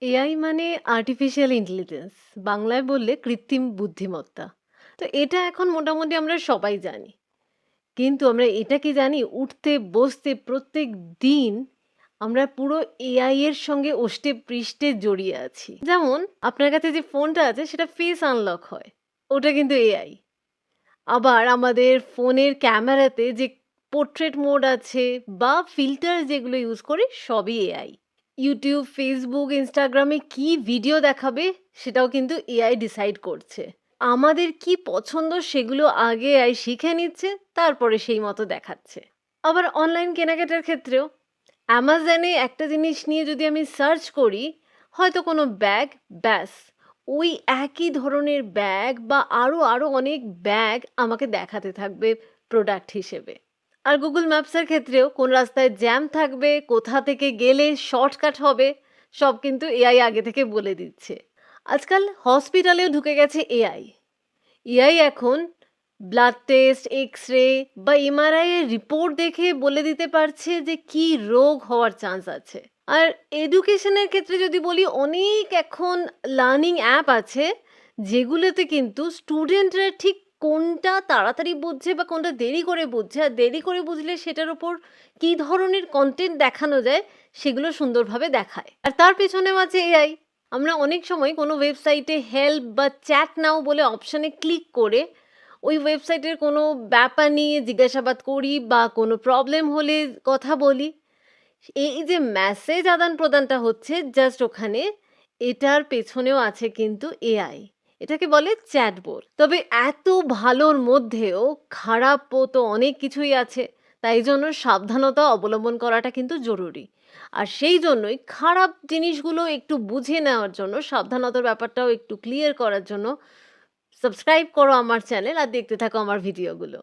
AI মানে artificial intelligence. বাংলায় বললে কৃত্রিম বুদ্ধিমত্তা। তো এটা এখন মোটামুটি আমরা সবাই জানি। কিন্তু আমরা এটা কি জানি উঠতে বসতে প্রত্যেক দিন আমরা পুরো এআই এর সঙ্গে ওষ্ঠে পৃষ্ঠে জড়িয়ে আছি। যেমন আপনার কাছে যে ফোনটা আছে সেটা ফেস আনলক হয়। ওটা কিন্তু এআই। আবার আমাদের ফোনের ক্যামেরাতে যে পোর্ট্রেট মোড আছে বা ফিল্টার যেগুলো ইউজ করি সবই এআই। YouTube, Facebook, Instagram এ কি ভিডিও দেখাবে সেটাও কিন্তু এআই ডিসাইড করছে। আমাদের কি পছন্দ সেগুলো আগে এআই শিখে নিচ্ছে, তারপরে সেই মতো দেখাচ্ছে। আবার অনলাইন কেনাকাটার ক্ষেত্রেও Amazon এ একটা জিনিস নিয়ে যদি আমি সার্চ করি, হয়তো কোনো ব্যাগ, ব্যাস ওই একই ধরনের ব্যাগ বা আরো অনেক ব্যাগ আমাকে দেখাতে থাকবে প্রোডাক্ট হিসেবে। আর Google ম্যাপসের ক্ষেত্রেও কোন রাস্তায় জ্যাম থাকবে, কোথা থেকে গেলে শর্টকাট হবে, সব কিন্তু এআই আগে থেকে বলে দিচ্ছে। আজকাল হসপিটালেও ঢুকে গেছে এআই। এআই এখন ব্লাড টেস্ট, এক্স-রে বা এমআরআই এর রিপোর্ট দেখে বলে দিতে পারছে যে কি রোগ হওয়ার চান্স আছে। আর এডুকেশনের ক্ষেত্রে যদি বলি অনেক এখন লার্নিং অ্যাপ আছে যেগুলোতে কিন্তু স্টুডেন্টরা ঠিক কোনটা তাড়াতাড়ি বুঝছে বা কোনটা দেরি করে বুঝছে আর দেরি করে বুঝলে সেটার উপর কী ধরনের কন্টেন্ট দেখানো যায় সেগুলো সুন্দরভাবে দেখায়। আর তার পেছনেও আছে এআই। আমরা অনেক সময় কোনো ওয়েবসাইটে হেল্প বা চ্যাট নাও বলে অপশানে ক্লিক করে ওই ওয়েবসাইটের কোনো ব্যাপার নিয়ে জিজ্ঞাসাবাদ করি বা কোনো প্রবলেম হলে কথা বলি। এই যে মেসেজ আদান-প্রদানটা হচ্ছে জাস্ট ওখানে, এটার পেছনেও আছে কিন্তু এআই। এটাকে বলে চ্যাটবট। তবে এত ভালোর মধ্যেও খারাপও তো অনেক কিছুই আছে। তাই জন্য সাবধানতা অবলম্বন করাটা কিন্তু জরুরি। আর সেই জন্যই খারাপ জিনিসগুলো একটু বুঝে নেওয়ার জন্য, সাবধানতার ব্যাপারটাও একটু ক্লিয়ার করার জন্য সাবস্ক্রাইব করো আমার চ্যানেল আর দেখতে থাকো আমার ভিডিওগুলো।